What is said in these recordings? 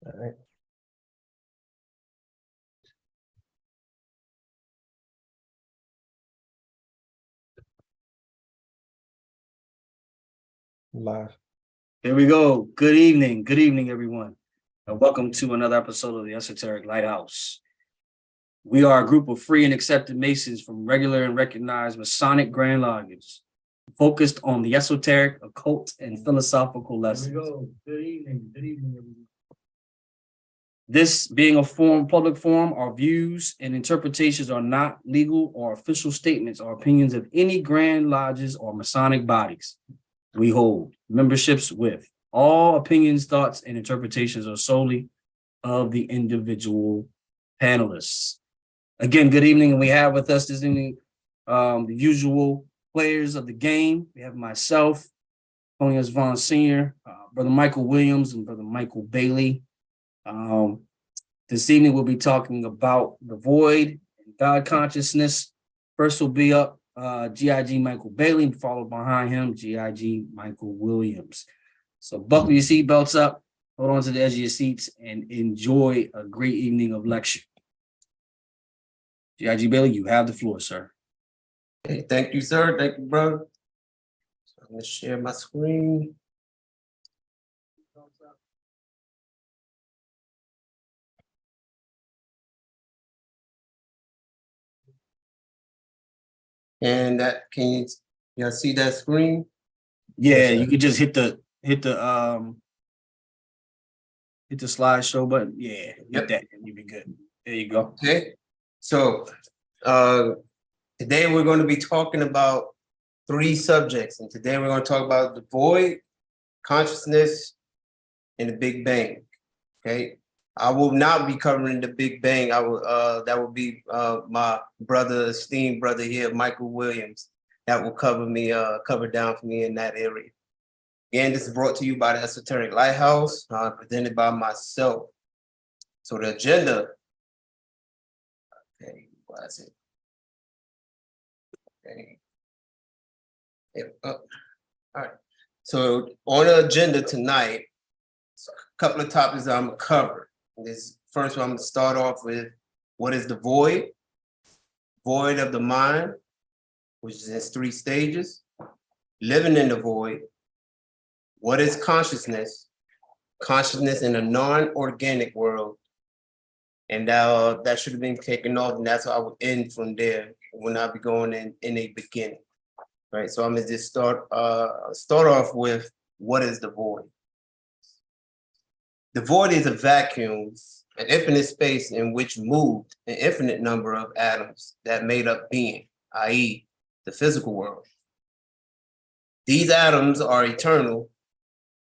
All right. Live. Here we go. Good evening, everyone. And welcome to another episode of the Esoteric Lighthouse. We are a group of free and accepted Masons from regular and recognized Masonic Grand Lodges, focused on the esoteric, occult, and philosophical lessons. Here we go. Good evening, everyone. This being a public forum, our views and interpretations are not legal or official statements or opinions of any Grand Lodges or Masonic bodies we hold memberships with. All opinions, thoughts, and interpretations are solely of the individual panelists. Again, good evening, and we have with us this evening the usual players of the game. We have myself, Tony Vaughn Sr., Brother Michael Williams, and Brother Michael Bailey. This evening we'll be talking about the void and God consciousness. First will be up GIG Michael Bailey, followed behind him GIG Michael Williams. So buckle your seatbelts up, hold on to the edge of your seats, and enjoy a great evening of lecture. GIG Bailey, you have the floor, sir. Hey, thank you, sir. Thank you, brother. So I'm gonna share my screen. And that y'all see that screen? Yeah, you can just hit the slideshow button. Yeah, hit that and you'll be good. There you go. Okay. So today we're going to be talking about 3 subjects, and today we're going to talk about the void, consciousness, and the Big Bang. Okay. I will not be covering the Big Bang. That will be my esteemed brother here, Michael Williams. That will cover down for me in that area. Again, this is brought to you by the Esoteric Lighthouse, presented by myself. So the agenda. Okay, what is it? Okay. All right. So on the agenda tonight, a couple of topics I'm gonna cover. This first one, I'm gonna start off with what is the void? Void of the mind, which is in 3 stages. Living in the void. What is consciousness? Consciousness in a non-organic world. And that should have been taken off, and that's how I would end from there when I'll be going in a beginning. Right. So I'm gonna just start off with what is the void? The void is a vacuum, an infinite space in which moved an infinite number of atoms that made up being, i.e., the physical world. These atoms are eternal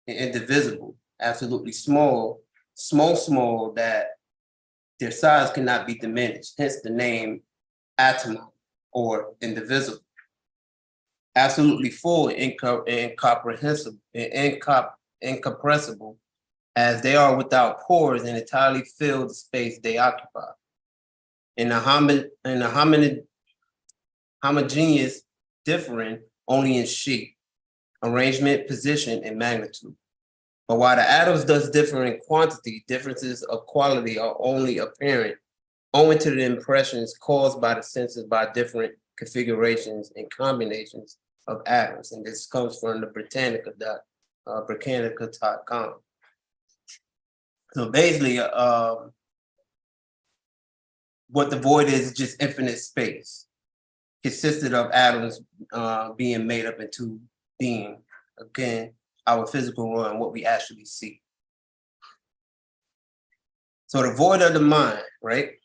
and indivisible, absolutely small, that their size cannot be diminished, hence the name atom or indivisible. Absolutely full and incompressible, as they are without pores and entirely fill the space they occupy. In a homogeneous, differing only in shape, arrangement, position, and magnitude. But while the atoms does differ in quantity, differences of quality are only apparent owing to the impressions caused by the senses by different configurations and combinations of atoms. And this comes from the Britannica.com. So basically, what the void is just infinite space, consisted of atoms being made up into being, again, our physical world and what we actually see. So the void of the mind, right?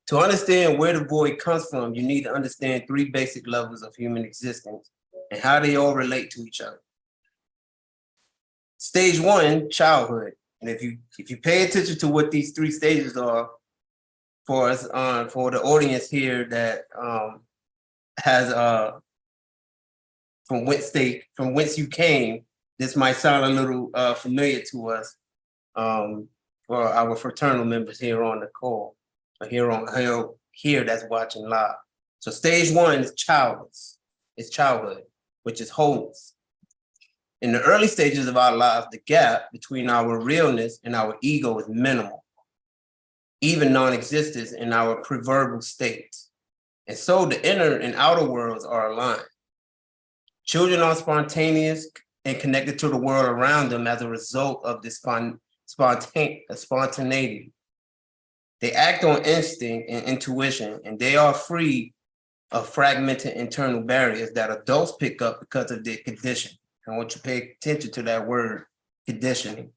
To understand where the void comes from, you need to understand 3 basic levels of human existence and how they all relate to each other. Stage 1, childhood. And if you pay attention to what these 3 stages are for us, for the audience here that has from whence you came, this might sound a little familiar to us for our fraternal members here on the call, or here that's watching live. So stage 1 is childhood, which is wholeness. In the early stages of our lives, the gap between our realness and our ego is minimal, even non-existent in our preverbal states. And so the inner and outer worlds are aligned. Children are spontaneous and connected to the world around them as a result of this spontaneity. They act on instinct and intuition, and they are free of fragmented internal barriers that adults pick up because of their conditioning. I want you to pay attention to that word, conditioning.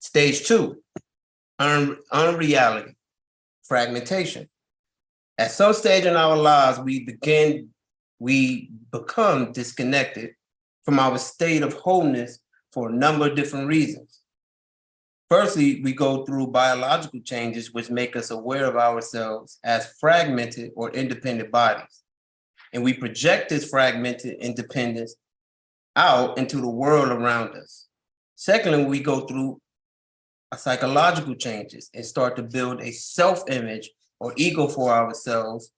Stage 2, unreality, fragmentation. At some stage in our lives, we become disconnected from our state of wholeness for a number of different reasons. Firstly, we go through biological changes which make us aware of ourselves as fragmented or independent bodies. And we project this fragmented independence out into the world around us. Secondly, we go through psychological changes and start to build a self-image or ego for ourselves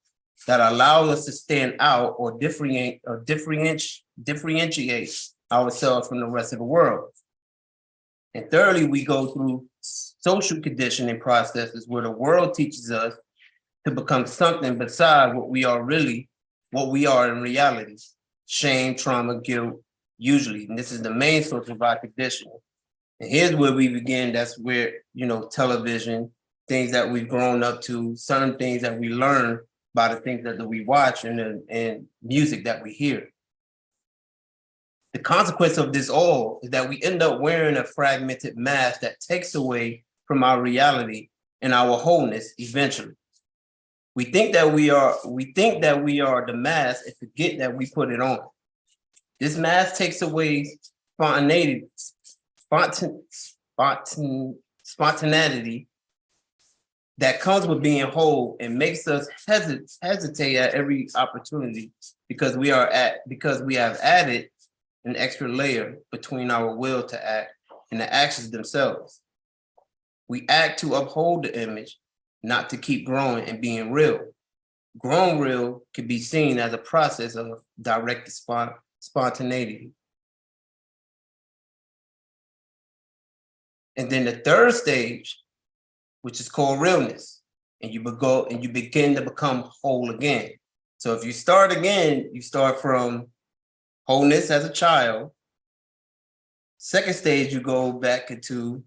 that allows us to stand out or differentiate ourselves from the rest of the world. And thirdly, we go through social conditioning processes where the world teaches us to become something besides what we are in reality. Shame, trauma, guilt, usually. And this is the main source of our conditioning. And here's where we begin. That's where, television, things that we've grown up to, certain things that we learn by the things that we watch and music that we hear. The consequence of this all is that we end up wearing a fragmented mask that takes away from our reality and our wholeness eventually. We think that we are the mask and forget that we put it on. This mask takes away spontaneity that comes with being whole and makes us hesitate at every opportunity because we have added an extra layer between our will to act and the actions themselves. We act to uphold the image, not to keep growing and being real. Growing real can be seen as a process of directed spontaneity. And then the third stage, which is called realness, and you begin to become whole again. So if you start again, you start from wholeness as a child. Second stage, you go back into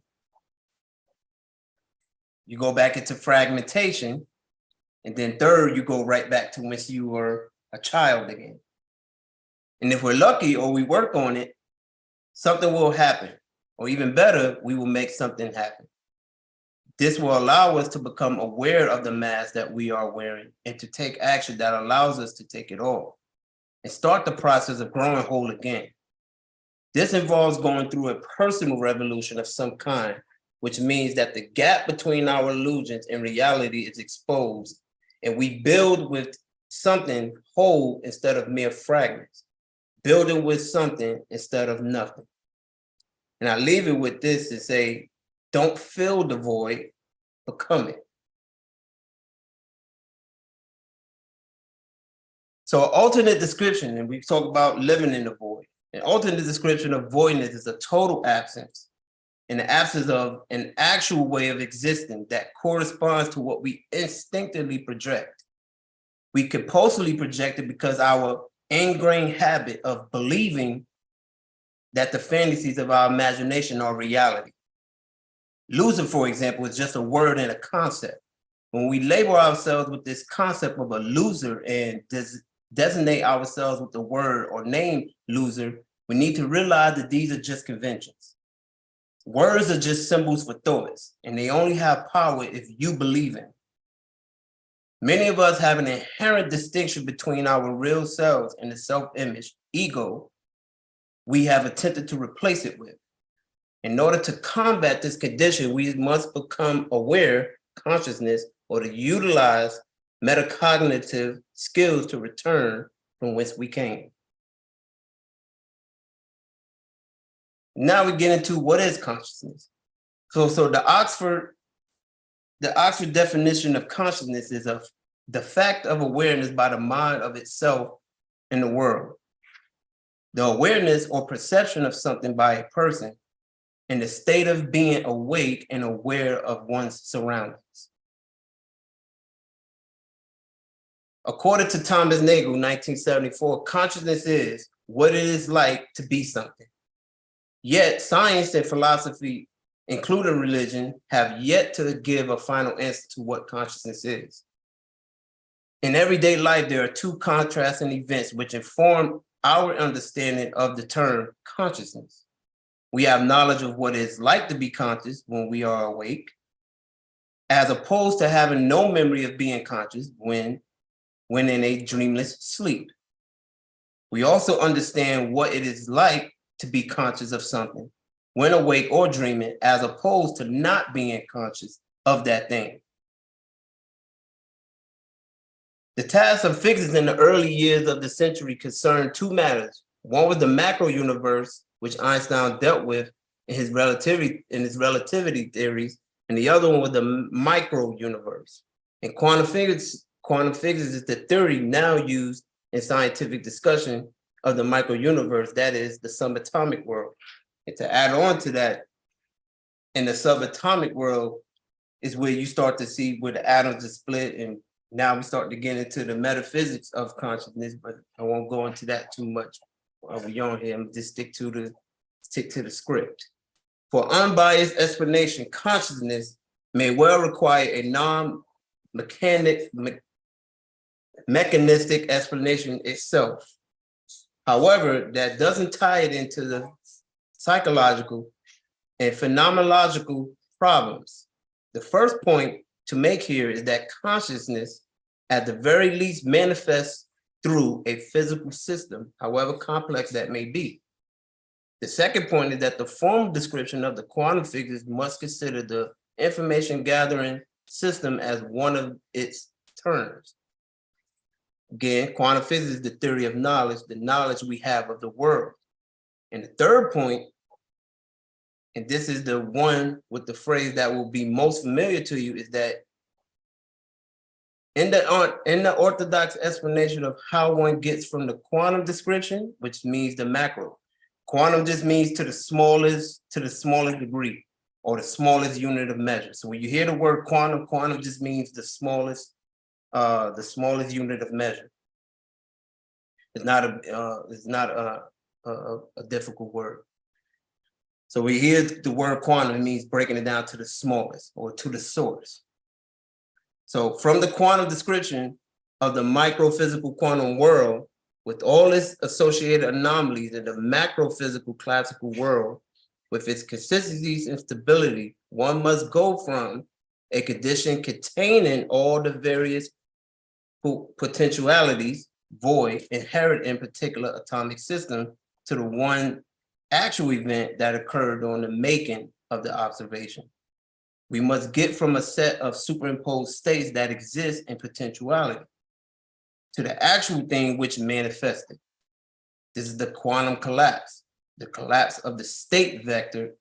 fragmentation. And then third, you go right back to when you were a child again. And if we're lucky or we work on it, something will happen. Or even better, we will make something happen. This will allow us to become aware of the mask that we are wearing and to take action that allows us to take it off and start the process of growing whole again. This involves going through a personal revolution of some kind, which means that the gap between our illusions and reality is exposed, and we build with something whole instead of mere fragments, building with something instead of nothing. And I leave it with this to say, don't fill the void, become it. So an alternate description, and we talk about living in the void. An alternate description of voidness is a total absence, in the absence of an actual way of existing that corresponds to what we instinctively project. We compulsively project it because our ingrained habit of believing that the fantasies of our imagination are reality. Loser, for example, is just a word and a concept. When we label ourselves with this concept of a loser and designate ourselves with the word or name loser, we need to realize that these are just conventions. Words are just symbols for thoughts, and they only have power if you believe in. Many of us have an inherent distinction between our real selves and the self-image, ego, we have attempted to replace it with. In order to combat this condition, we must become aware, consciousness, or to utilize metacognitive skills to return from whence we came. Now we get into what is consciousness. So the Oxford definition of consciousness is the fact of awareness by the mind of itself in the world. the awareness or perception of something by a person, and the state of being awake and aware of one's surroundings. According to Thomas Nagel, 1974, consciousness is what it is like to be something. Yet science and philosophy, including religion, have yet to give a final answer to what consciousness is. In everyday life, there are two contrasting events which inform our understanding of the term consciousness. We have knowledge of what it's like to be conscious when we are awake, as opposed to having no memory of being conscious when in a dreamless sleep. We also understand what it is like to be conscious of something when awake or dreaming, as opposed to not being conscious of that thing. The task of physics in the early years of the century concerned two matters. One was the macro universe, which Einstein dealt with in his relativity theories, and the other one was the micro universe. And quantum physics is the theory now used in scientific discussion of the micro universe, that is the subatomic world. And to add on to that, in the subatomic world is where you start to see where the atoms are split, and now we start to get into the metaphysics of consciousness, but I won't go into that too much while we're on here. I'm just stick to the script. For unbiased explanation, consciousness may well require a mechanistic explanation itself. However, that doesn't tie it into the psychological and phenomenological problems. The first point to make here is that consciousness, at the very least, manifests through a physical system, however complex that may be. The second point is that the formal description of the quantum physics must consider the information gathering system as one of its terms. Again, quantum physics is the theory of knowledge, the knowledge we have of the world. And the third point, and this is the one with the phrase that will be most familiar to you, is that in the orthodox explanation of how one gets from the quantum description, which means the macro, quantum just means to the smallest degree, or the smallest unit of measure. So when you hear the word quantum, quantum just means the smallest unit of measure. It's not a difficult word. So we hear the word quantum, it means breaking it down to the smallest or to the source. So from the quantum description of the microphysical quantum world, with all its associated anomalies, in the macrophysical classical world, with its consistencies and stability, one must go from a condition containing all the various potentialities, void, inherent in particular atomic system, to the one actual event that occurred on the making of the observation. We must get from a set of superimposed states that exist in potentiality to the actual thing which manifested. This is the quantum collapse, the collapse of the state vector,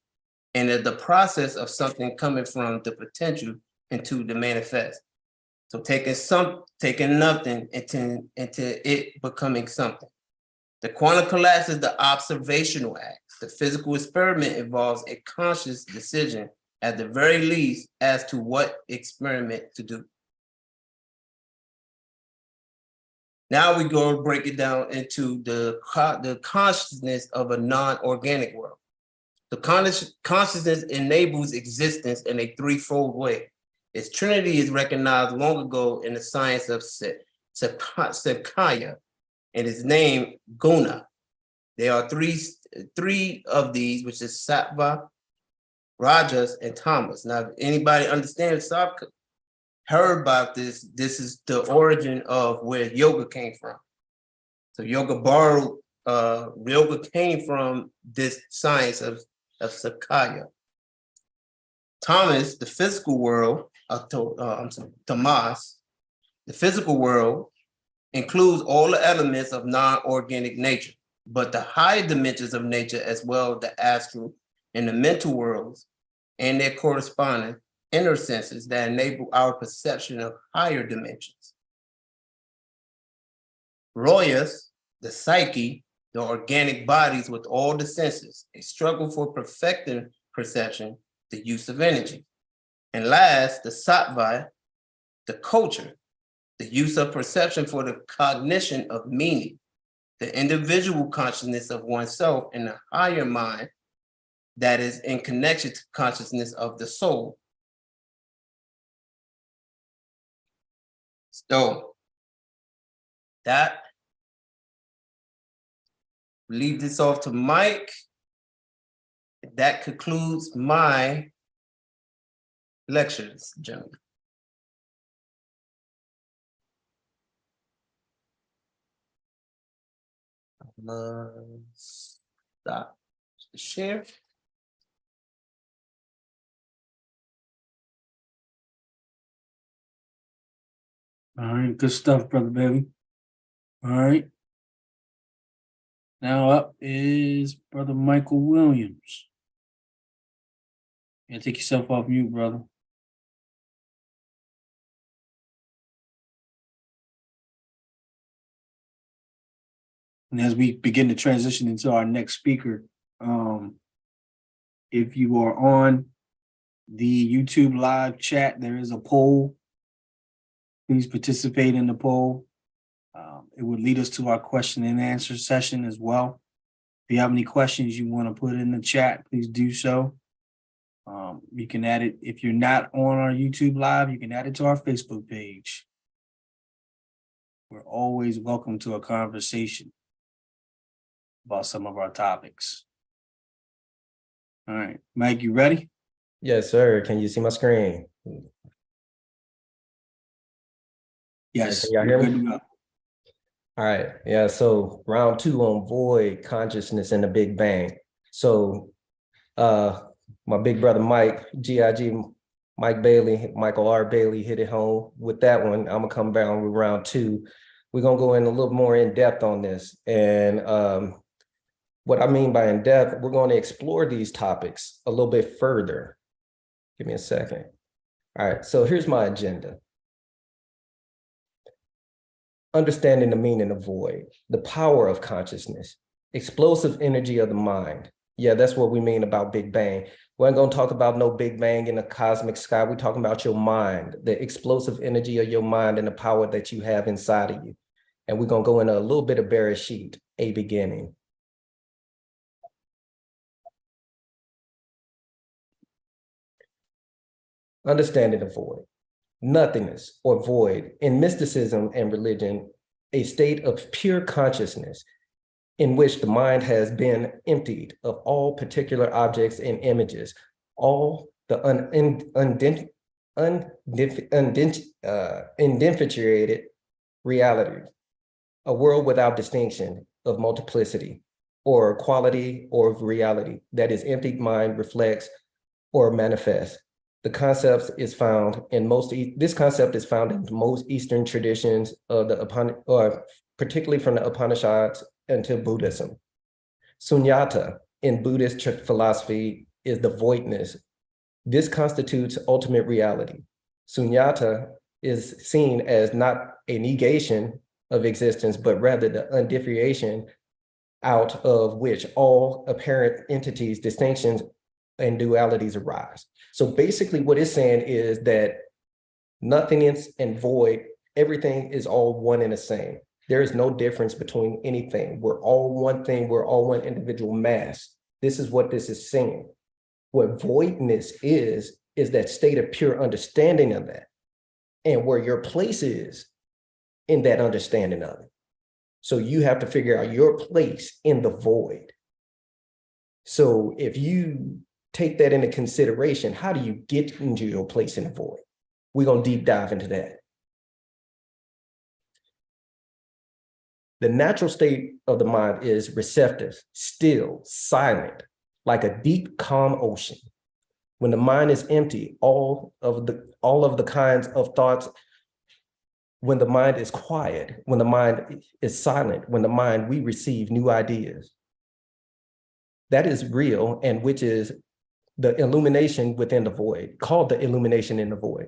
and the process of something coming from the potential into the manifest. So taking nothing into it becoming something. The quantum collapse is the observational act. The physical experiment involves a conscious decision, at the very least, as to what experiment to do. Now we go break it down into the consciousness of a non-organic world. The consciousness enables existence in a threefold way. Its trinity is recognized long ago in the science of Sakhya, and its name Guna. There are three of these, which is Sattva, Rajas, and Tamas. Now, if anybody understands Sakhya, heard about this is the origin of where yoga came from. So yoga came from this science of Sakhya. Tamas, the physical world, Tamas, the physical world includes all the elements of non-organic nature, but the higher dimensions of nature, as well the astral and the mental worlds and their corresponding inner senses that enable our perception of higher dimensions. Royas, the psyche, the organic bodies with all the senses, a struggle for perfecting perception, the use of energy. And last, the sattva, the culture, the use of perception for the cognition of meaning, the individual consciousness of oneself and the higher mind that is in connection to consciousness of the soul. So that, leave this off to Mike. That concludes my lectures, gentlemen. Stop the share. All right, good stuff, brother baby. All right. Now up is Brother Michael Williams. Yeah, take yourself off mute, brother. And as we begin to transition into our next speaker, if you are on the YouTube live chat, there is a poll. Please participate in the poll. It would lead us to our question and answer session as well. If you have any questions you want to put in the chat, please do so. You can add it. If you're not on our YouTube live, you can add it to our Facebook page. We're always welcome to a conversation about some of our topics. All right, Mike, you ready? Yes, sir. Can you see my screen? Yes. Can y'all hear me? Good to go. All right. Yeah. So round 2 on void, consciousness, and the Big Bang. So my big brother Mike, GIG, Mike Bailey, Michael R. Bailey hit it home with that one. I'm gonna come down with round 2. We're gonna go in a little more in depth on this. And what I mean by in depth, we're going to explore these topics a little bit further. Give me a second. All right. So here's my agenda. Understanding the meaning of void, the power of consciousness, explosive energy of the mind. Yeah, that's what we mean about Big Bang. We ain't gonna talk about no Big Bang in the cosmic sky. We're talking about your mind, the explosive energy of your mind and the power that you have inside of you. And we're gonna go into a little bit of Bereshit, a beginning. Understanding the void. Nothingness or void in mysticism and religion, a state of pure consciousness in which the mind has been emptied of all particular objects and images, all the undifferentiated reality, a world without distinction of multiplicity or quality or reality that is empty mind reflects or manifests. The concept is found in this concept is found in most Eastern traditions of particularly from the Upanishads into Buddhism. Sunyata in Buddhist philosophy is the voidness. This constitutes ultimate reality. Sunyata is seen as not a negation of existence, but rather the undifferentiation out of which all apparent entities, distinctions, and dualities arise. So basically what it's saying is that nothingness and void, everything is all one and the same. There is no difference between anything. We're all one thing. We're all one individual mass. This is what this is saying. What voidness is that state of pure understanding of that and where your place is in that understanding of it. So you have to figure out your place in the void. So if you take that into consideration, how do you get into your place in the void? We're going to deep dive into that. The natural state of the mind is receptive, still, silent, like a deep, calm ocean. When the mind is empty, all of the kinds of thoughts, when the mind is quiet, when the mind is silent, when the mind, we receive new ideas. That is real, and which is the illumination within the void, called the illumination in the void.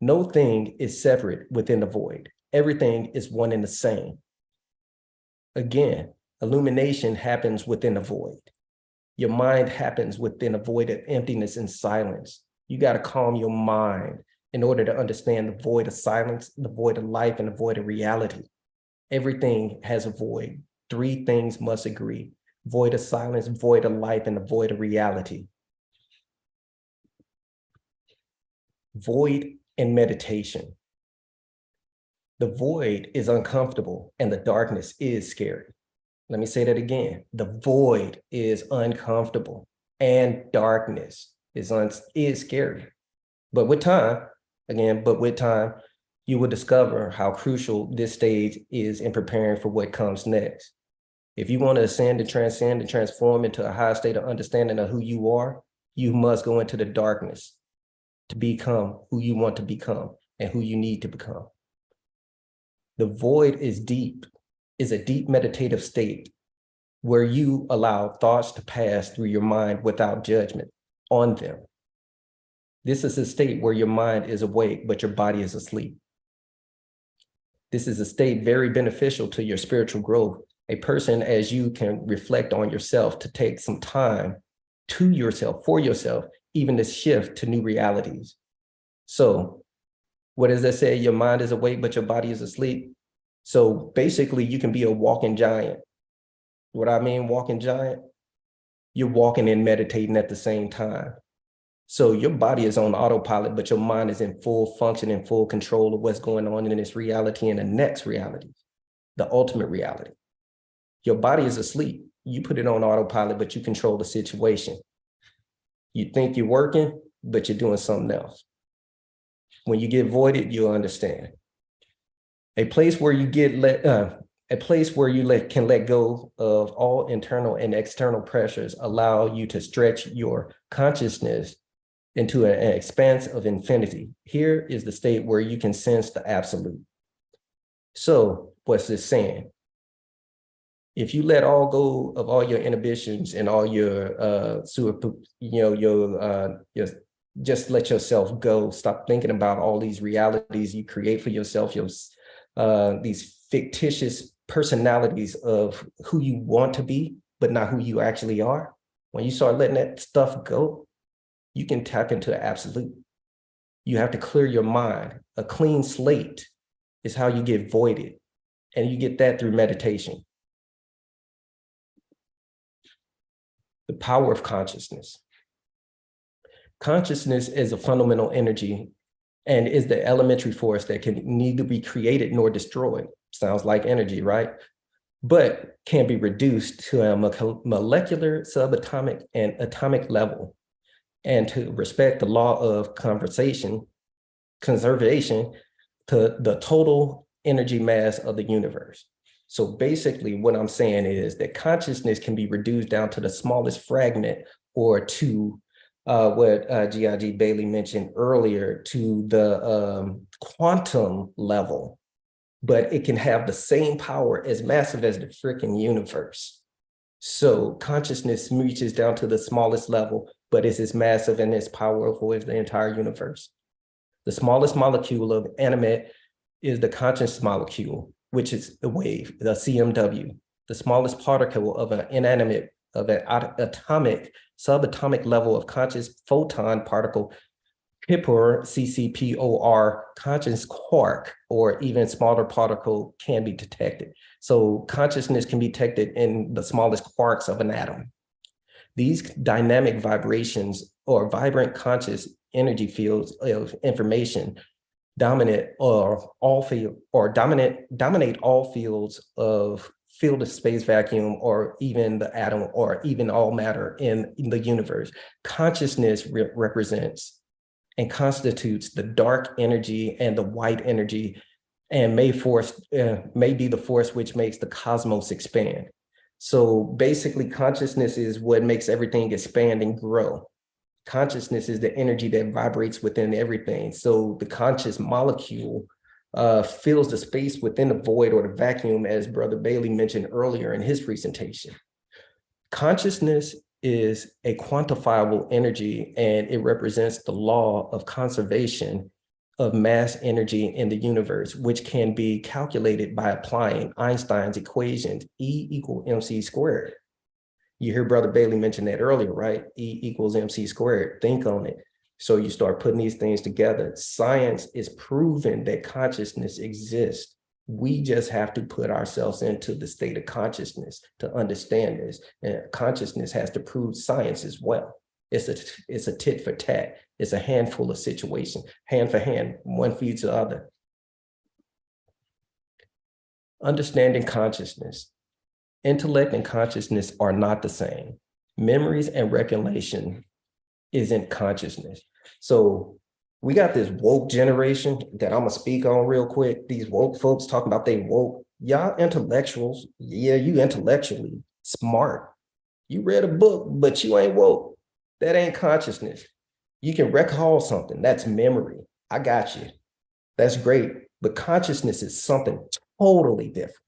No thing is separate within the void. Everything is one and the same. Again, Illumination happens within a void. Your mind happens within a void of emptiness and silence. You got to calm your mind in order to understand the void of silence, the void of life, and the void of reality. Everything has a void. Three things must agree: void of silence, void of life, and the void of reality. Void and meditation. The void is uncomfortable and the darkness is scary. Let me say that again. The void is uncomfortable and darkness is scary. But with time, you will discover how crucial this stage is in preparing for what comes next. If you want to ascend and transform into a high state of understanding of who you are, you must go into the darkness to become who you want to become and who you need to become. The void is a deep meditative state where you allow thoughts to pass through your mind without judgment on them. This is a state where your mind is awake, but your body is asleep. This is a state very beneficial to your spiritual growth. A person, as you can reflect on yourself, to take some time to yourself, for yourself, even to shift to new realities. So what does that say? Your mind is awake, but your body is asleep. So basically you can be a walking giant. What I mean, walking giant, you're walking and meditating at the same time. So your body is on autopilot, but your mind is in full function and full control of what's going on in this reality and the next reality, the ultimate reality. Your body is asleep. You put it on autopilot, but you control the situation. You think you're working, but you're doing something else. When you get voided, you'll understand. A place where you can let go of all internal and external pressures allow you to stretch your consciousness into an expanse of infinity. Here is the state where you can sense the absolute. So what's this saying? If you let all go of all your inhibitions and all your just let yourself go. Stop thinking about all these realities you create for yourself, these fictitious personalities of who you want to be, but not who you actually are. When you start letting that stuff go, you can tap into absolute. You have to clear your mind. A clean slate is how you get voided, and you get that through meditation. The power of consciousness. Consciousness is a fundamental energy and is the elementary force that can neither be created nor destroyed. Sounds like energy, right? But can be reduced to a molecular, subatomic, and atomic level. And to respect the law of conservation to the total energy mass of the universe. So basically what I'm saying is that consciousness can be reduced down to the smallest fragment, or to what G.I.G. Bailey mentioned earlier, to the quantum level, but it can have the same power as massive as the freaking universe. So consciousness reaches down to the smallest level, but it's as massive and as powerful as the entire universe. The smallest molecule of animate is the conscious molecule, which is the wave, the CMW. The smallest particle of an inanimate, of an atomic, subatomic level of conscious photon particle, CPOR, CCPOR, conscious quark, or even smaller particle can be detected. So consciousness can be detected in the smallest quarks of an atom. These dynamic vibrations or vibrant conscious energy fields of information dominate all fields of field of space vacuum, or even the atom, or even all matter in the universe. Consciousness represents and constitutes the dark energy and the white energy, and may be the force which makes the cosmos expand. So basically, consciousness is what makes everything expand and grow. Consciousness is the energy that vibrates within everything. So the conscious molecule fills the space within the void or the vacuum, as Brother Bailey mentioned earlier in his presentation. Consciousness is a quantifiable energy, and it represents the law of conservation of mass energy in the universe, which can be calculated by applying Einstein's equations, E equal mc squared. You hear Brother Bailey mention that earlier, right? E equals mc squared. Think on it. So you start putting these things together. Science is proven that consciousness exists. We just have to put ourselves into the state of consciousness to understand this. And consciousness has to prove science as well. It's a tit for tat. It's a handful of situations, hand for hand, one feeds the other. Understanding consciousness. Intellect and consciousness are not the same. Memories and recollection isn't consciousness. So we got this woke generation that I'm gonna speak on real quick. These woke folks talking about they woke. Y'all intellectuals, yeah, you intellectually smart. You read a book, but you ain't woke. That ain't consciousness. You can recall something. That's memory. I got you. That's great. But consciousness is something totally different,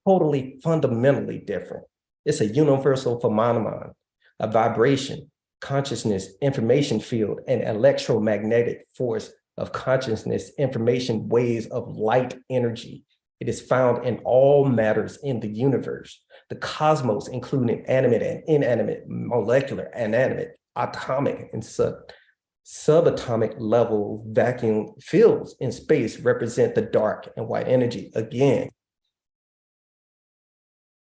totally fundamentally different. It's a universal phenomenon, a vibration, consciousness, information field, and electromagnetic force of consciousness, information waves of light energy. It is found in all matters in the universe. The cosmos, including animate and inanimate, molecular, inanimate, atomic, and subatomic level vacuum fields in space represent the dark and white energy. Again,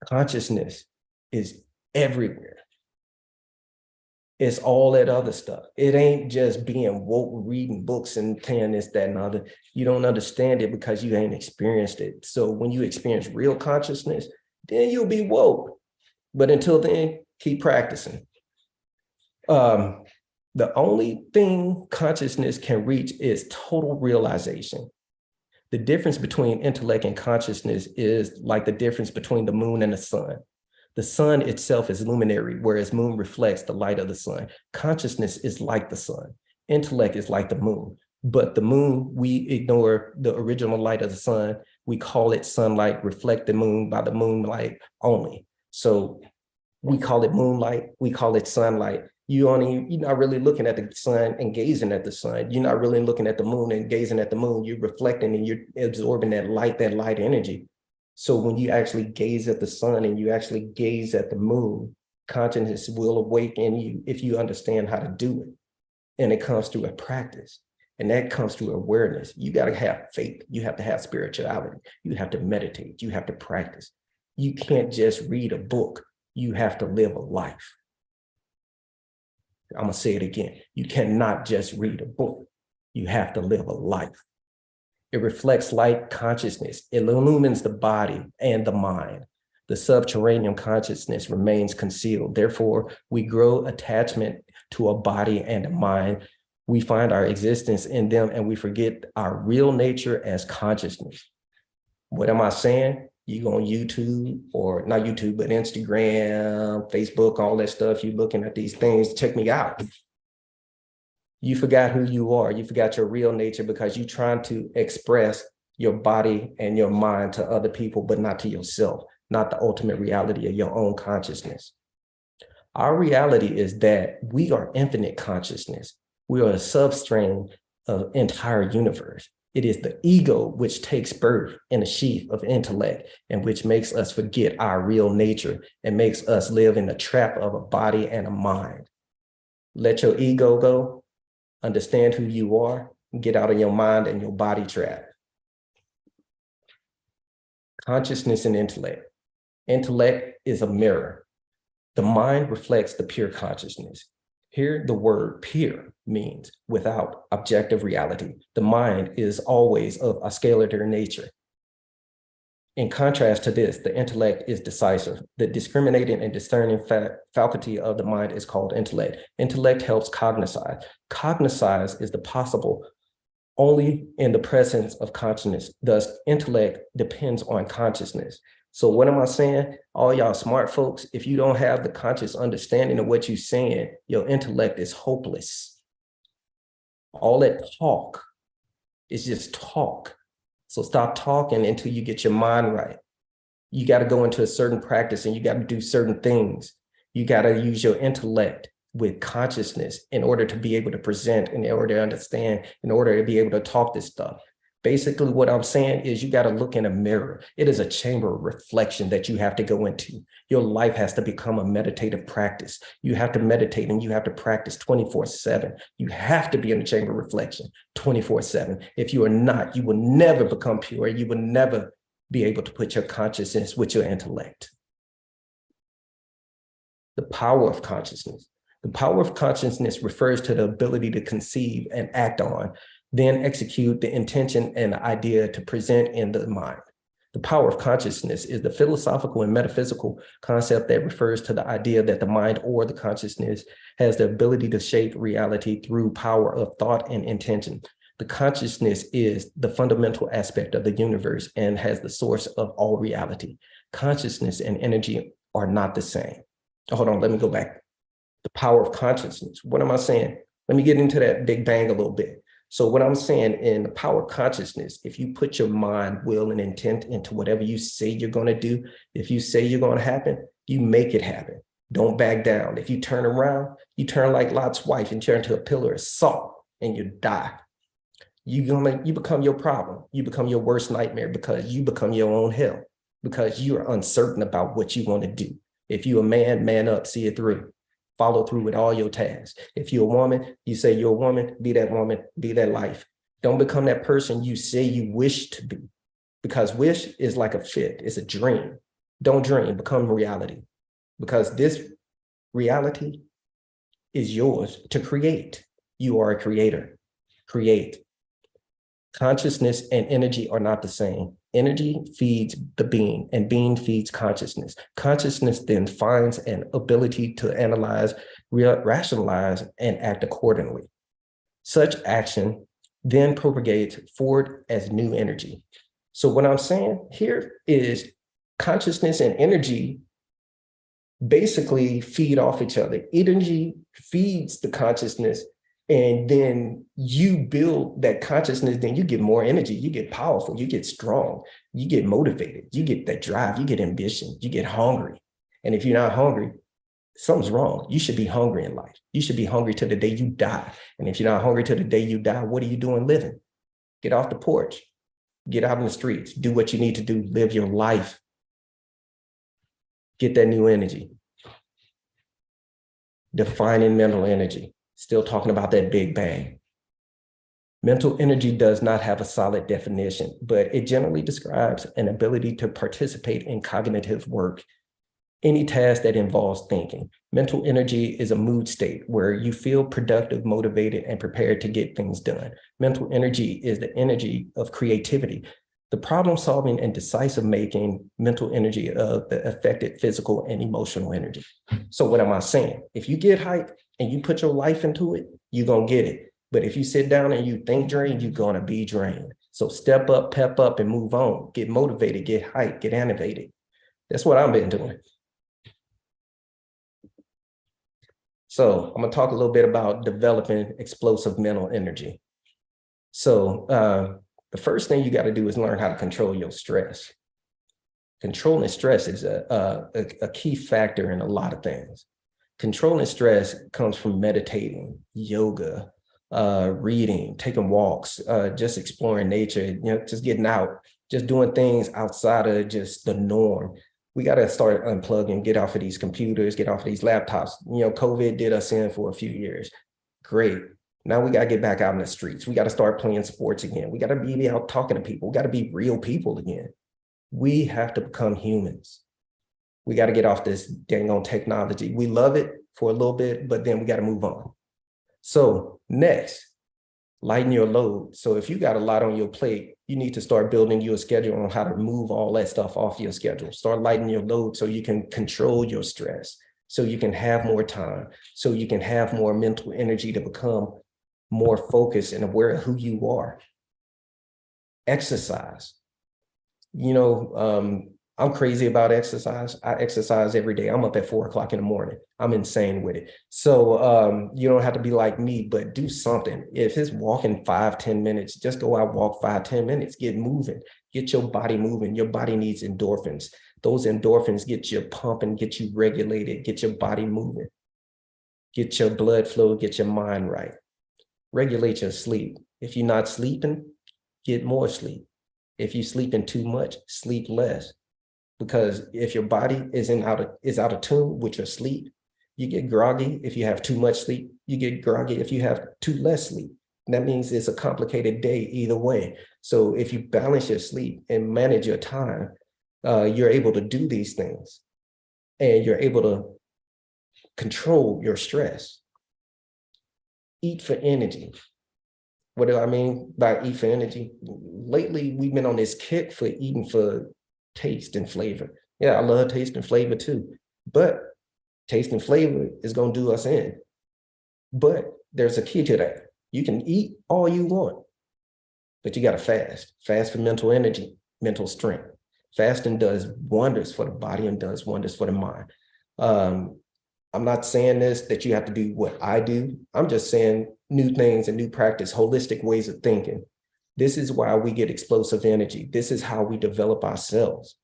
consciousness is everywhere. It's all that other stuff. It ain't just being woke, reading books and saying this, that, and other. You don't understand it because you ain't experienced it. So when you experience real consciousness, then you'll be woke. But until then, keep practicing. The only thing consciousness can reach is total realization. The difference between intellect and consciousness is like the difference between the moon and the sun. The sun itself is luminary, whereas moon reflects the light of the sun. Consciousness is like the sun. Intellect is like the moon. But the moon, we ignore the original light of the sun. We call it sunlight, reflect the moon by the moonlight only. So we call it moonlight, we call it sunlight. You're not really looking at the sun and gazing at the sun. You're not really looking at the moon and gazing at the moon. You're reflecting and you're absorbing that light energy. So when you actually gaze at the sun and you actually gaze at the moon, consciousness will awaken you if you understand how to do it. And it comes through a practice. And that comes through awareness. You got to have faith. You have to have spirituality. You have to meditate. You have to practice. You can't just read a book. You have to live a life. I'm going to say it again. You cannot just read a book. You have to live a life. It reflects light consciousness. It illumines the body and the mind. The subterranean consciousness remains concealed. Therefore, we grow attachment to a body and a mind. We find our existence in them and we forget our real nature as consciousness. What am I saying? You go on YouTube, or not YouTube, but Instagram, Facebook, all that stuff. You looking at these things, check me out. You forgot who you are. You forgot your real nature because you're trying to express your body and your mind to other people, but not to yourself, not the ultimate reality of your own consciousness. Our reality is that we are infinite consciousness. We are a substrain of the entire universe. It is the ego which takes birth in a sheath of intellect and which makes us forget our real nature and makes us live in the trap of a body and a mind. Let your ego go, understand who you are, and get out of your mind and your body trap. Consciousness and intellect. Intellect is a mirror. The mind reflects the pure consciousness. Here, the word pure means without objective reality. The mind is always of a scalar nature. In contrast to this, the intellect is decisive. The discriminating and discerning faculty of the mind is called intellect. Intellect helps cognize. Cognize is the possible only in the presence of consciousness. Thus, intellect depends on consciousness. So what am I saying? All y'all smart folks, if you don't have the conscious understanding of what you're saying, your intellect is hopeless. All that talk is just talk. So stop talking until you get your mind right. You got to go into a certain practice and you got to do certain things. You got to use your intellect with consciousness in order to be able to present, in order to understand, in order to be able to talk this stuff. Basically, what I'm saying is you got to look in a mirror. It is a chamber of reflection that you have to go into. Your life has to become a meditative practice. You have to meditate and you have to practice 24/7. You have to be in a chamber of reflection 24/7. If you are not, you will never become pure. You will never be able to put your consciousness with your intellect. The power of consciousness. The power of consciousness refers to the ability to conceive and act on, then execute the intention and the idea to present in the mind. The power of consciousness is the philosophical and metaphysical concept that refers to the idea that the mind or the consciousness has the ability to shape reality through power of thought and intention. The consciousness is the fundamental aspect of the universe and has the source of all reality. Consciousness and energy are not the same. Hold on, let me go back. The power of consciousness. What am I saying? Let me get into that Big Bang a little bit. So what I'm saying, in the power of consciousness, if you put your mind, will, and intent into whatever you say you're going to do, if you say you're going to happen, you make it happen. Don't back down. If you turn around, you turn like Lot's wife and turn to a pillar of salt and you die. You become your problem. You become your worst nightmare because you become your own hell, because you are uncertain about what you want to do. If you're a man, man up, see it through. Follow through with all your tasks. If you're a woman, you say you're a woman, be that life. Don't become that person you say you wish to be, because wish is like a fit, it's a dream. Don't dream, become reality, because this reality is yours to create. You are a creator. Create. Consciousness and energy are not the same. Energy feeds the being, and being feeds consciousness. Consciousness then finds an ability to analyze, rationalize, and act accordingly. Such action then propagates forward as new energy. So what I'm saying here is consciousness and energy basically feed off each other. Energy feeds the consciousness, and then you build that consciousness, then you get more energy, you get powerful, you get strong, you get motivated, you get that drive, you get ambition, you get hungry. And if you're not hungry, something's wrong. You should be hungry in life. You should be hungry till the day you die. And if you're not hungry till the day you die, what are you doing living? Get off the porch, get out in the streets, do what you need to do, live your life. Get that new energy. Defining mental energy. Still talking about that Big Bang. Mental energy does not have a solid definition, but it generally describes an ability to participate in cognitive work, any task that involves thinking. Mental energy is a mood state where you feel productive, motivated, and prepared to get things done. Mental energy is the energy of creativity, the problem solving and decisive making mental energy of the affected physical and emotional energy. So what am I saying? If you get hype and you put your life into it, you're going to get it. But if you sit down and you think drained, you're going to be drained. So step up, pep up, and move on. Get motivated, get hyped, get animated. That's what I've been doing. So I'm going to talk a little bit about developing explosive mental energy. So the first thing you got to do is learn how to control your stress. Controlling stress is a key factor in a lot of things. Controlling stress comes from meditating, yoga, reading, taking walks, just exploring nature, just getting out, just doing things outside of just the norm. We got to start unplugging, get off of these computers, get off of these laptops. COVID did us in for a few years. Great. Now we got to get back out in the streets. We got to start playing sports again. We got to be out talking to people. We got to be real people again. We have to become humans. We got to get off this dang on technology. We love it for a little bit, but then we got to move on. So next, lighten your load. So if you got a lot on your plate, you need to start building you a schedule on how to move all that stuff off your schedule. Start lightening your load so you can control your stress, so you can have more time, so you can have more mental energy to become more focused and aware of who you are. Exercise. I'm crazy about exercise. I exercise every day. I'm up at 4 o'clock in the morning. I'm insane with it. So you don't have to be like me, but do something. If it's walking 5-10 minutes, just go out, walk 5-10 minutes, get moving, get your body moving. Your body needs endorphins. Those endorphins get you pumping, get you regulated, get your body moving. Get your blood flow, get your mind right. Regulate your sleep. If you're not sleeping, get more sleep. If you're sleeping too much, sleep less. Because if your body is out of tune with your sleep, you get groggy if you have too much sleep. You get groggy if you have too less sleep. That means it's a complicated day either way. So if you balance your sleep and manage your time, you're able to do these things, and you're able to control your stress. Eat for energy. What do I mean by eat for energy? Lately, we've been on this kick for eating for taste and flavor. Yeah, I love taste and flavor too, but taste and flavor is going to do us in. But there's a key to that. You can eat all you want, but you got to fast. Fast for mental energy, mental strength. Fasting does wonders for the body and does wonders for the mind. I'm not saying this that you have to do what I do. I'm just saying new things and new practice, holistic ways of thinking. This is why we get explosive energy. This is how we develop ourselves.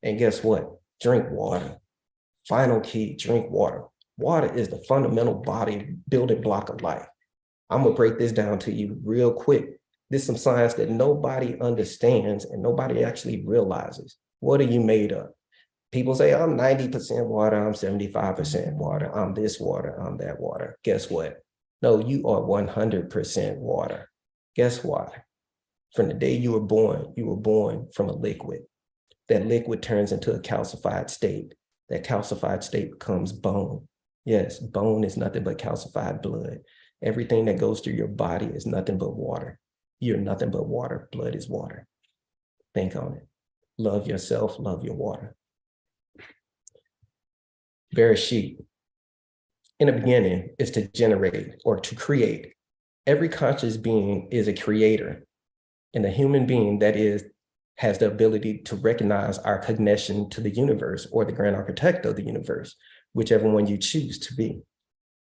And guess what? Drink water. Final key, drink water. Water is the fundamental body building block of life. I'm gonna break this down to you real quick. This is some science that nobody understands and nobody actually realizes. What are you made of? People say, I'm 90% water, I'm 75% water, I'm this water, I'm that water. Guess what? No, you are 100% water. Guess why? From the day you were born from a liquid. That liquid turns into a calcified state. That calcified state becomes bone. Yes, bone is nothing but calcified blood. Everything that goes through your body is nothing but water. You're nothing but water. Blood is water. Think on it. Love yourself, love your water. Bereshit, in the beginning, is to generate or to create. Every conscious being is a creator, and a human being that has the ability to recognize our connection to the universe or the grand architect of the universe, whichever one you choose to be.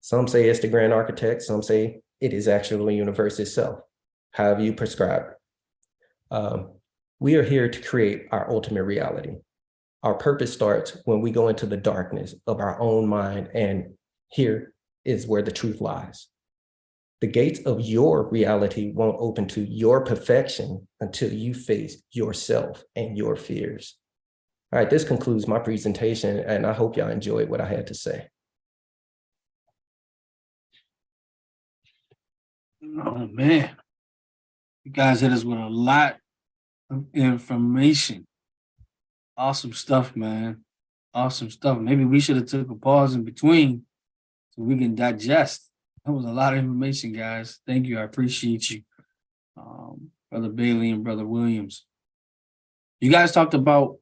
Some say it's the grand architect, some say it is actually the universe itself, however you prescribe. We are here to create our ultimate reality. Our purpose starts when we go into the darkness of our own mind, and here is where the truth lies. The gates of your reality won't open to your perfection until you face yourself and your fears. All right, this concludes my presentation, and I hope y'all enjoyed what I had to say. Oh man, you guys hit us with a lot of information. Awesome stuff, man. Awesome stuff. Maybe we should have took a pause in between so we can digest. That was a lot of information, guys. Thank you. I appreciate you, Brother Bailey and Brother Williams. You guys talked about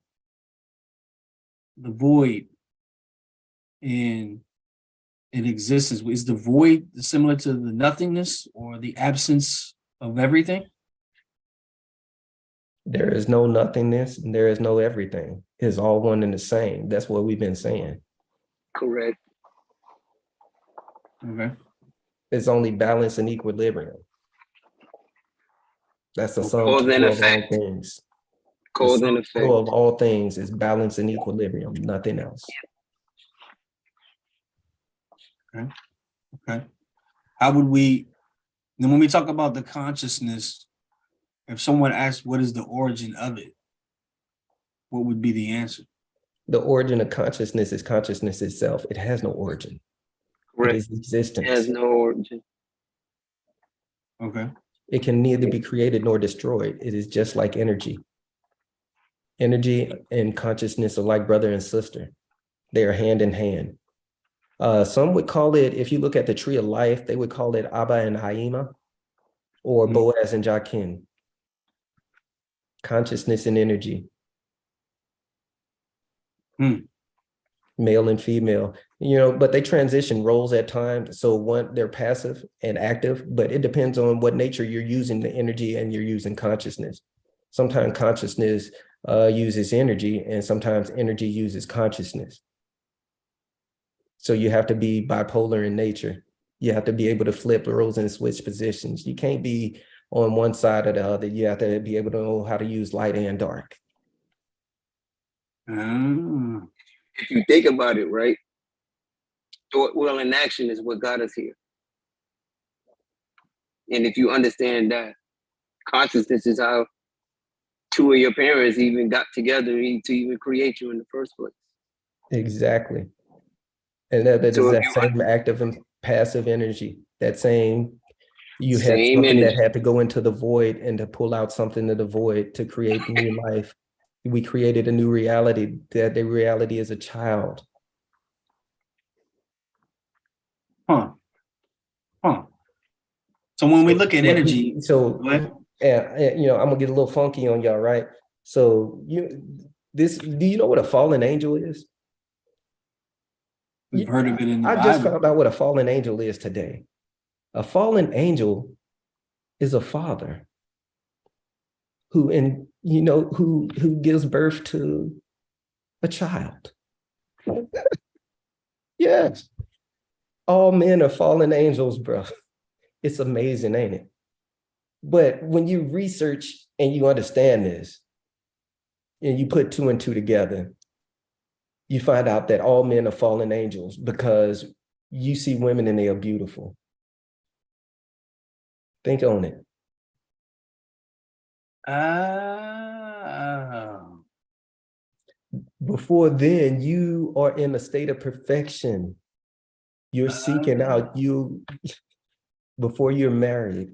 the void in existence. Is the void similar to the nothingness or the absence of everything? There is no nothingness and there is no everything. It's all one and the same. That's what we've been saying. Correct. Okay. It's only balance and equilibrium. That's the sum Cause and total of all effect. things. Cause The and sum effect. total of all things is balance and equilibrium, nothing else. Okay. How would we, then when we talk about the consciousness, if someone asked what is the origin of it, what would be the answer? The origin of consciousness is consciousness itself. It has no origin. Correct. It is existence. It has no origin. Okay. It can neither be created nor destroyed. It is just like energy. Energy and consciousness are like brother and sister. They are hand in hand. Some would call it, if you look at the tree of life, they would call it Abba and Haima, or Boaz and Jachin. Consciousness and energy. Male and female, but they transition roles at times. So they're passive and active, but it depends on what nature you're using the energy and you're using consciousness. Sometimes consciousness uses energy, and sometimes energy uses consciousness. So you have to be bipolar in nature. You have to be able to flip roles and switch positions. You can't be on one side or the other. You have to be able to know how to use light and dark. If you think about it, right? thought, will, and action is what got us here. And if you understand that consciousness is how two of your parents even got together to even create you in the first place. Exactly. And that is So if that you same active and passive energy, that same, you had Same something that energy. had to go into the void and to pull out something in the void to create new life. We created a new reality, that the reality is a child. Huh. So when we look at When energy, people- so go ahead. you know, I'm gonna get a little funky on y'all, right? So do you know what a fallen angel is? We've heard of it in the I just Bible. found out what a fallen angel is today. A fallen angel is a father who gives birth to a child. Yes. All men are fallen angels, bro. It's amazing, ain't it? But when you research and you understand this, and you put two and two together, you find out that all men are fallen angels because you see women and they are beautiful. Think on it. Before then, you are in a state of perfection. You're seeking out before you're married,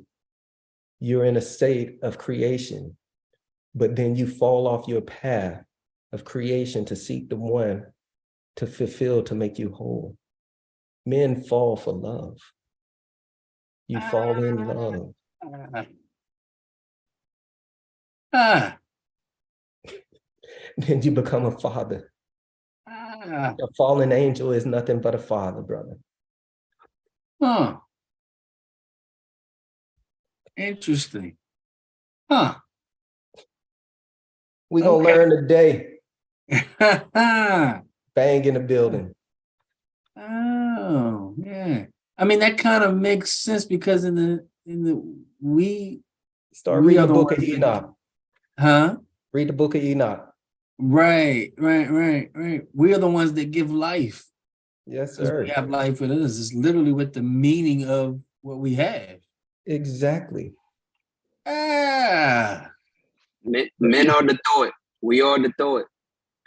you're in a state of creation, but then you fall off your path of creation to seek the one to fulfill, to make you whole. Men fall for love. You fall in love. Then you become a father. A fallen angel is nothing but a father, brother. Interesting. Huh. We're gonna Okay. learn today. Bang in the building. Oh, yeah. I mean, that kind of makes sense because we Start we reading are the the book of ones that- Enoch. huh? Read the book of Enoch. Right. We are the ones that give life. Yes, Because we sir. have life within us. It's literally what the meaning of what we have. Exactly. Ah, Men are the thought. We are the thought.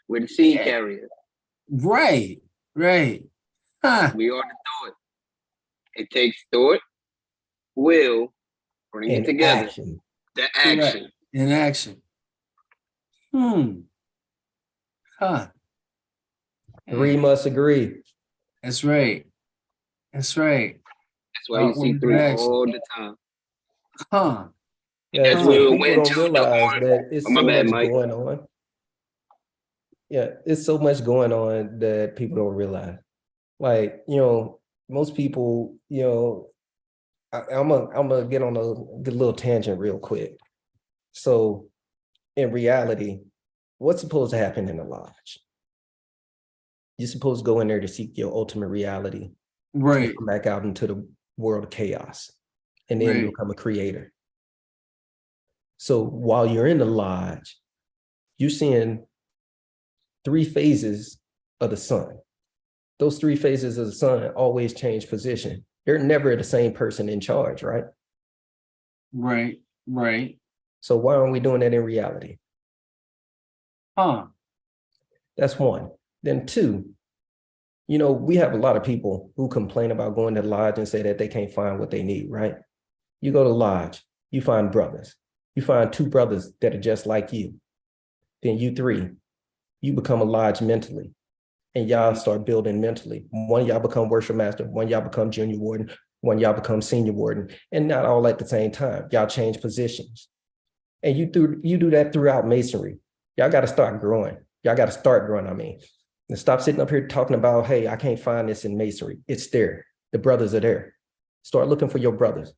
We're the seed Yeah. carriers. right. Huh. We are the thought. It takes thought, will, bring it And together. action. The action. Correct. In action. Huh. Three must agree. That's right. That's why you Thought, see word, three action. all the time. Huh. That's So where we people went don't to the realize more. that it's Oh, my so bad, much Mike. going on. Yeah, it's so much going on that people don't realize. Like, most people, I'm gonna get on a little tangent real quick. So in reality, what's supposed to happen in the lodge? You're supposed to go in there to seek your ultimate reality, Right. come back out into the world of chaos, and then Right. become a creator. So while you're in the lodge, you're seeing three phases of the sun. Those three phases of the sun always change position. They're never the same person in charge, right? Right. So why aren't we doing that in reality? Huh. That's one. Then two, we have a lot of people who complain about going to the lodge and say that they can't find what they need, right? You go to the lodge, you find brothers. You find two brothers that are just like you. Then you three, you become a lodge mentally. And y'all start building mentally. One of y'all become worship master, one of y'all become junior warden, one of y'all become senior warden, and not all at the same time. Y'all change positions. And you do that throughout masonry. Y'all got to start growing. Y'all got to start growing, And stop sitting up here talking about, hey, I can't find this in masonry. It's there. The brothers are there. Start looking for your brothers.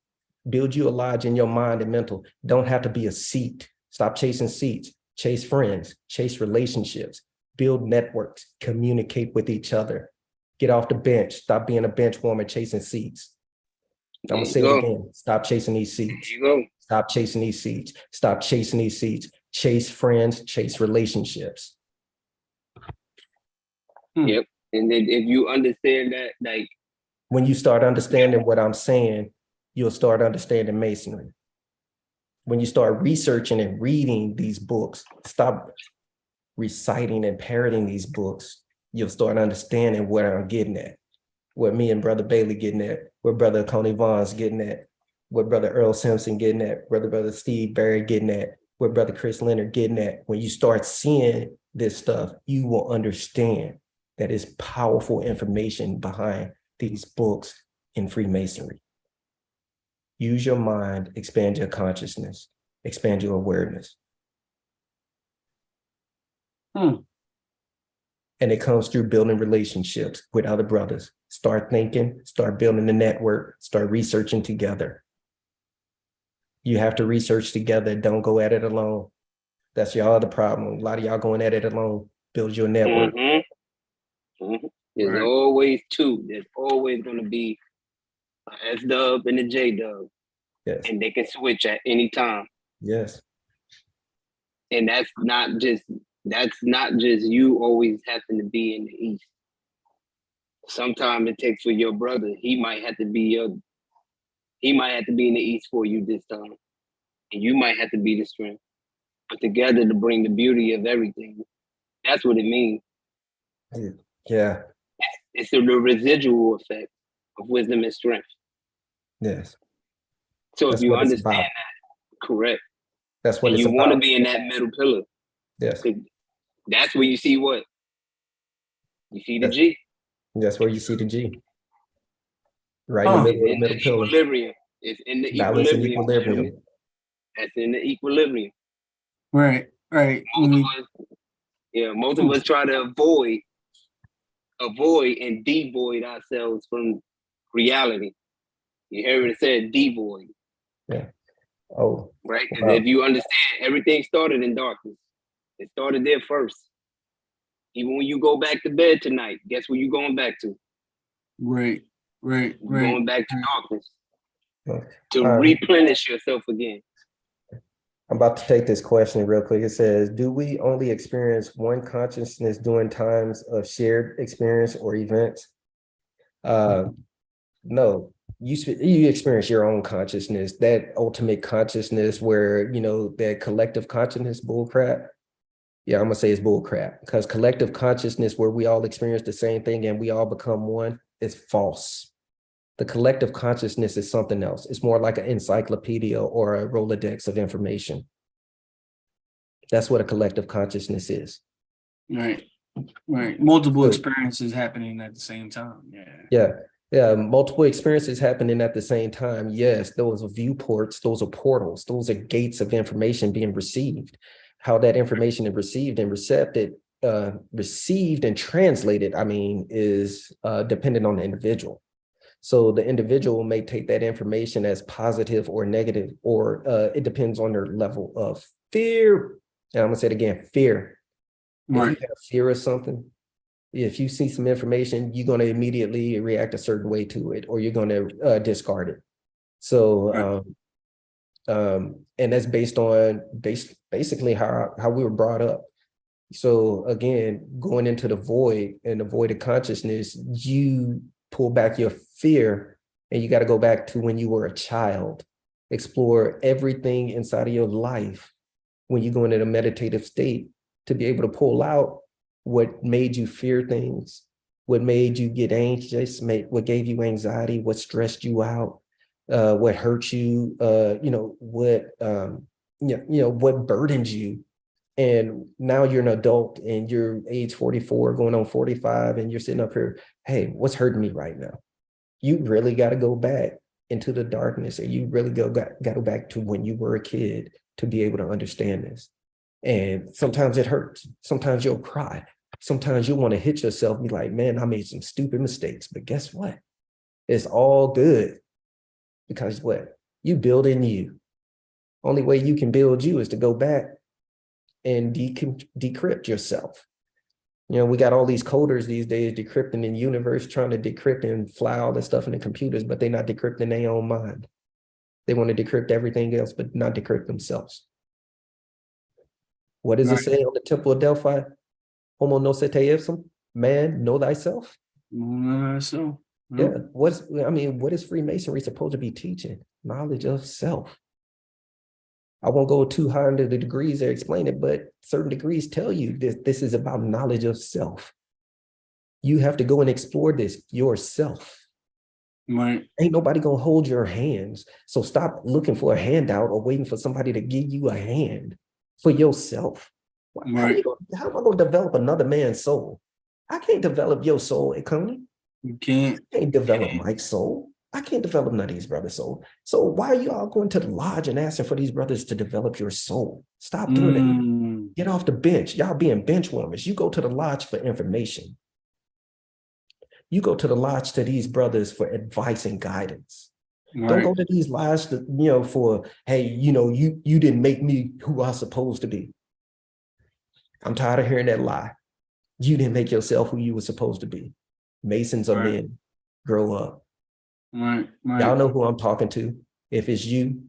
Build you a lodge in your mind and mental. Don't have to be a seat. Stop chasing seats. Chase friends. Chase relationships. Build networks. Communicate with each other. Get off the bench. Stop being a bench warmer chasing seats. I'm going to say it again. Stop chasing these seats. There you go. Stop chasing these seats. Stop chasing these seats. Chase friends. Chase relationships. Yep. And then if you understand that, like, When you start understanding what I'm saying, you'll start understanding Masonry. When you start researching and reading these books, stop reciting and parroting these books, you'll start understanding where I'm getting at, what me and Brother Bailey getting at, what Brother Coney Vaughn's getting at, what Brother Earl Simpson getting at, Brother Steve Barry getting at, what Brother Chris Leonard getting at. When you start seeing this stuff, you will understand that it's powerful information behind these books in Freemasonry. Use your mind, expand your consciousness, expand your awareness. And it comes through building relationships with other brothers. Start thinking, start building a network, start researching together. You have to research together. Don't go at it alone. That's your other problem. A lot of y'all going at it alone. Build your network. There's Right. always two. There's always going to be a S-dub and a J-dub. Yes. And they can switch at any time. Yes. And that's not just you always happen to be in the East. Sometimes it takes for your brother. He might have to be in the East for you this time. And you might have to be the strength. But together to bring the beauty of everything. That's what it means. Yeah. It's the residual effect of wisdom and strength. Yes. So That's if you what it's understand about. that, correct. That's what And it's you about. want to be in that middle pillar. Yes. That's where you see what? You see the G. That's where you see the G. Right in the middle of the middle pillar. Equilibrium. It's in the Balance and equilibrium. equilibrium. That's in the equilibrium. Right. Most of us try to avoid and devoid ourselves from reality. You hear it said devoid. Yeah. Oh. Right? Because Wow. if you understand, everything started in darkness. It started there first. Even when you go back to bed tonight, guess where you're going back to? Right. You're going back to darkness to All right. replenish yourself again. I'm about to take this question real quick. It says, do we only experience one consciousness during times of shared experience or events? No, you experience your own consciousness, that ultimate consciousness where, that collective consciousness bullcrap. Yeah, I'm gonna say it's bullcrap, because collective consciousness where we all experience the same thing and we all become one is false. The collective consciousness is something else. It's more like an encyclopedia or a Rolodex of information. That's what a collective consciousness is. Right. Multiple experiences happening at the same time. Yeah. Multiple experiences happening at the same time. Yes, those are viewports, those are portals, those are gates of information being received. How that information is received and received and translated, is dependent on the individual. So the individual may take that information as positive or negative, or it depends on their level of fear. And I'm gonna say it again, fear. Right. If you have fear of something, if you see some information, you're gonna immediately react a certain way to it, or you're gonna discard it. So, and that's based on basically how we were brought up. So again, going into the void and the void of consciousness, you pull back your fear, and you got to go back to when you were a child. Explore everything inside of your life when you go into a meditative state to be able to pull out what made you fear things, what made you get anxious, what gave you anxiety, what stressed you out, what hurt you, what burdened you. And now you're an adult and you're age 44 going on 45, and you're sitting up here, hey, what's hurting me right now? You really got to go back into the darkness, and you really got to go back to when you were a kid to be able to understand this. And sometimes it hurts. Sometimes you'll cry. Sometimes you'll want to hit yourself and be like, man, I made some stupid mistakes. But guess what? It's all good, because what? You build in you. Only way you can build you is to go back and decrypt yourself. We got all these coders these days decrypting in the universe, trying to decrypt and fly all this stuff in the computers, but they're not decrypting their own mind. They want to decrypt everything else, but not decrypt themselves. What does it say on the Temple of Delphi? Homo no se te ipsum, Man, know thyself. So Yeah. What is Freemasonry supposed to be teaching? Knowledge of self. I won't go too high into the degrees that explain it, but certain degrees tell you that this is about knowledge of self. You have to go and explore this yourself. right. Ain't nobody gonna hold your hands. So stop looking for a handout or waiting for somebody to give you a hand for yourself. Right. How am I gonna develop another man's soul? I can't develop your soul, Coney. You can't. I can't develop Mike's soul. I can't develop none of these brothers' soul. So why are you all going to the lodge and asking for these brothers to develop your soul? Stop doing it. Get off the bench. Y'all being bench warmers. You go to the lodge for information. You go to the lodge to these brothers for advice and guidance. Right. Don't go to these lodges to, for, hey, you didn't make me who I'm supposed to be. I'm tired of hearing that lie. You didn't make yourself who you were supposed to be. Masons are men. Grow up. Right. Y'all know who I'm talking to. If it's you,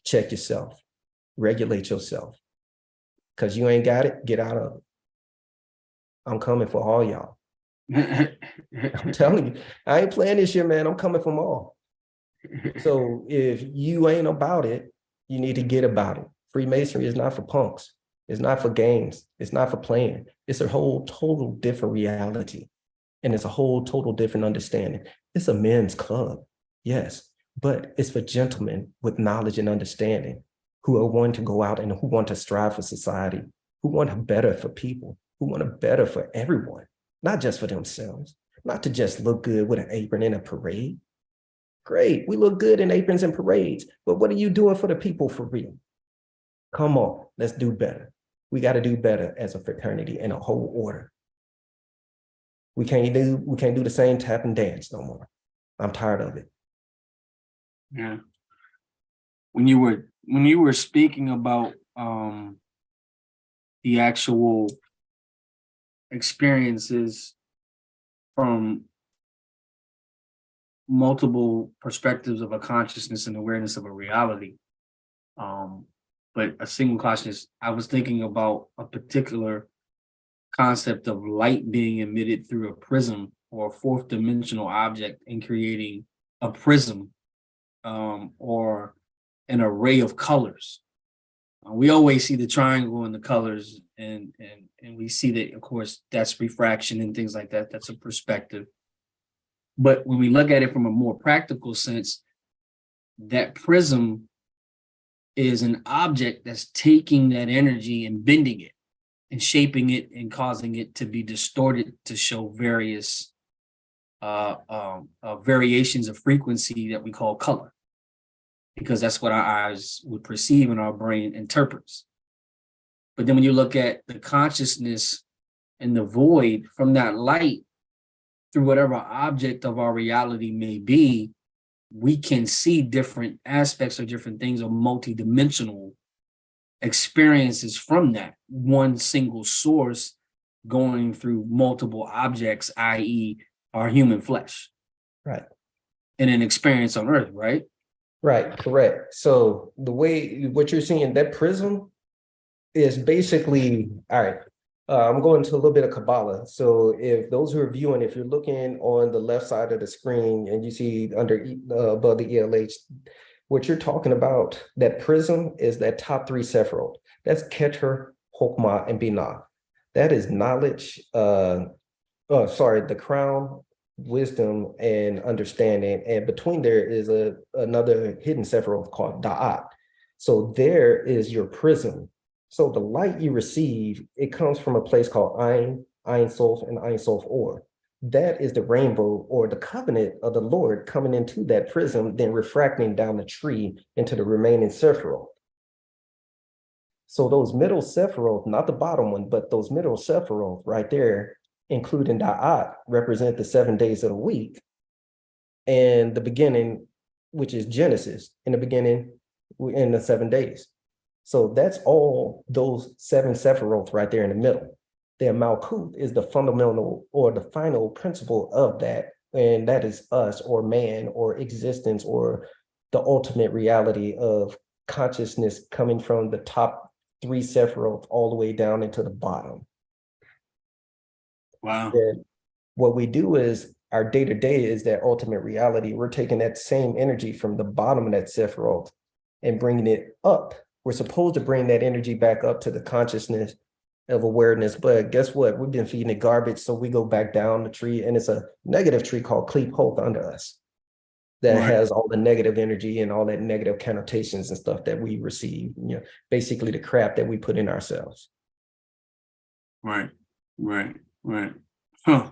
check yourself. Regulate yourself. Because you ain't got it, get out of it. I'm coming for all y'all. I'm telling you, I ain't playing this year, man. I'm coming from all. So if you ain't about it, you need to get about it. Freemasonry is not for punks. It's not for games. It's not for playing. It's a whole total different reality. And it's a whole total different understanding. It's a men's club, yes, but it's for gentlemen with knowledge and understanding who are wanting to go out and who want to strive for society, who want to better for people, who want to better for everyone, not just for themselves, not to just look good with an apron in a parade. Great, we look good in aprons and parades, but what are you doing for the people for real? Come on, let's do better. We got to do better as a fraternity and a whole order. We can't do the same tap and dance no more. I'm tired of it. Yeah. When you were speaking about the actual experiences from multiple perspectives of a consciousness and awareness of a reality, but a single consciousness, I was thinking about a particular concept of light being emitted through a prism or a fourth dimensional object and creating a prism or an array of colors. We always see the triangle and the colors, and we see that, of course, that's refraction and things like that. That's a perspective. But when we look at it from a more practical sense, that prism is an object that's taking that energy and bending it and shaping it and causing it to be distorted to show various variations of frequency that we call color, because that's what our eyes would perceive and our brain interprets. But then when you look at the consciousness and the void from that light through whatever object of our reality may be, we can see different aspects or different things or multidimensional experiences from that one single source going through multiple objects, i.e. our human flesh. Right. In an experience on Earth, right? Right, correct. So the way, what you're seeing, that prism is basically, all right, I'm going to a little bit of Kabbalah. So if those who are viewing, if you're looking on the left side of the screen and you see under above the ELH, what you're talking about, that prism is that top three Sephiroth. That's Keter, Hokmah, and Binah. That is knowledge, the crown, wisdom, and understanding. And between there is another hidden Sephiroth called Da'at. So there is your prism. So the light you receive, it comes from a place called Ein, Ein Sof, and Ein Sof Or. That is the rainbow or the covenant of the Lord coming into that prism, then refracting down the tree into the remaining Sephiroth. So those middle Sephiroth, not the bottom one, but those middle Sephiroth right there, including Da'at, represent the 7 days of the week. And the beginning, which is Genesis, in the beginning, in the 7 days. So that's all those 7 Sephiroth right there in the middle. Their Malkuth is the fundamental or the final principle of that. And that is us or man or existence or the ultimate reality of consciousness coming from the top 3 Sephiroth all the way down into the bottom. Wow. And what we do is our day-to-day is that ultimate reality. We're taking that same energy from the bottom of that Sephiroth and bringing it up. We're supposed to bring that energy back up to the consciousness of awareness, but guess what? We've been feeding it garbage, so we go back down the tree, and it's a negative tree called Kleep Hope under us that has all the negative energy and all that negative connotations and stuff that we receive, basically the crap that we put in ourselves. Right. Huh.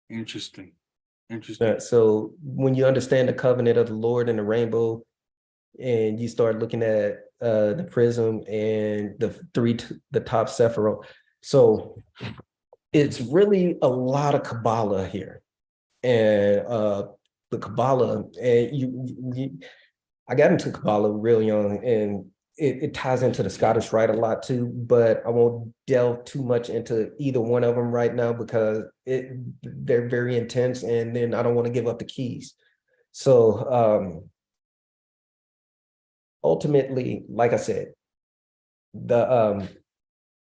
Interesting. So when you understand the covenant of the Lord and the rainbow, and you start looking at the prism and the top Sephiroth, so it's really a lot of Kabbalah here, and the Kabbalah, and I got into Kabbalah real young, and it ties into the Scottish Rite a lot too, but I won't delve too much into either one of them right now because they're very intense, and then I don't want to give up the keys. So ultimately, like I said, there are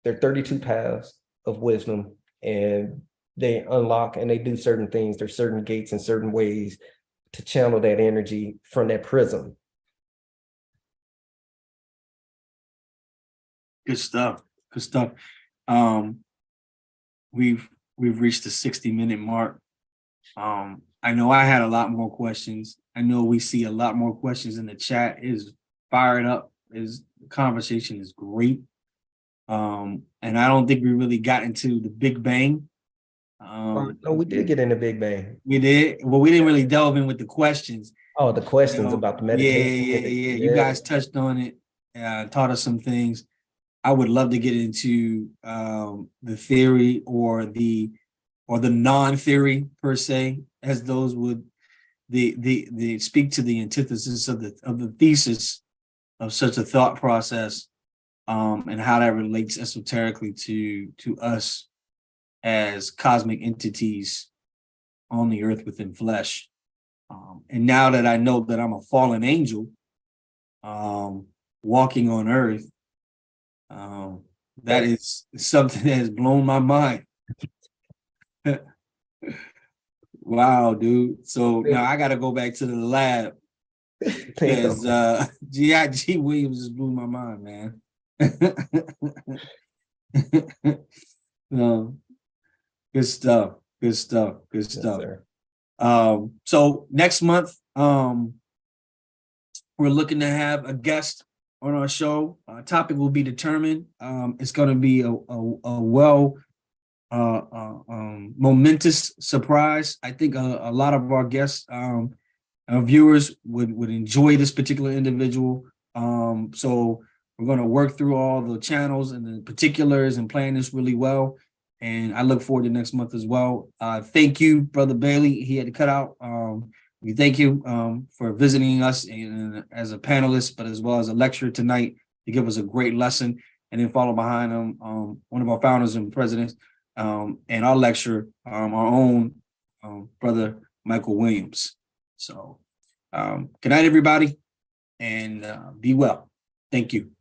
32 paths of wisdom, and they unlock and they do certain things. There's certain gates and certain ways to channel that energy from that prism. Good stuff. We've reached the 60-minute mark. I know I had a lot more questions. I know we see a lot more questions in the chat. It is fired up. The conversation is great. And I don't think we really got into the Big Bang. No, we did get into Big Bang. We did. Well, we didn't really delve in with the questions. Oh, the questions about the meditation. Yeah. You guys touched on it, taught us some things. I would love to get into the theory or the non-theory per se, as those would the speak to the antithesis of the thesis of such a thought process, and how that relates esoterically to us as cosmic entities on the earth within flesh. And now that I know that I'm a fallen angel, walking on earth, that is something that has blown my mind. Wow, dude. So now I got to go back to the lab because G.I.G. Williams just blew my mind, man. No, good stuff. Yes, sir. So next month, we're looking to have a guest on our show. Topic will be determined. It's going to be a momentous surprise. I think a lot of our guests, our viewers would enjoy this particular individual. So we're going to work through all the channels and the particulars and plan this really well. And I look forward to next month as well. Thank you, Brother Bailey. He had to cut out. We thank you for visiting us as a panelist, but as well as a lecturer tonight to give us a great lesson. And then follow behind him, one of our founders and presidents, and our lecturer, our own Brother Michael Williams. So good night, everybody, and be well. Thank you.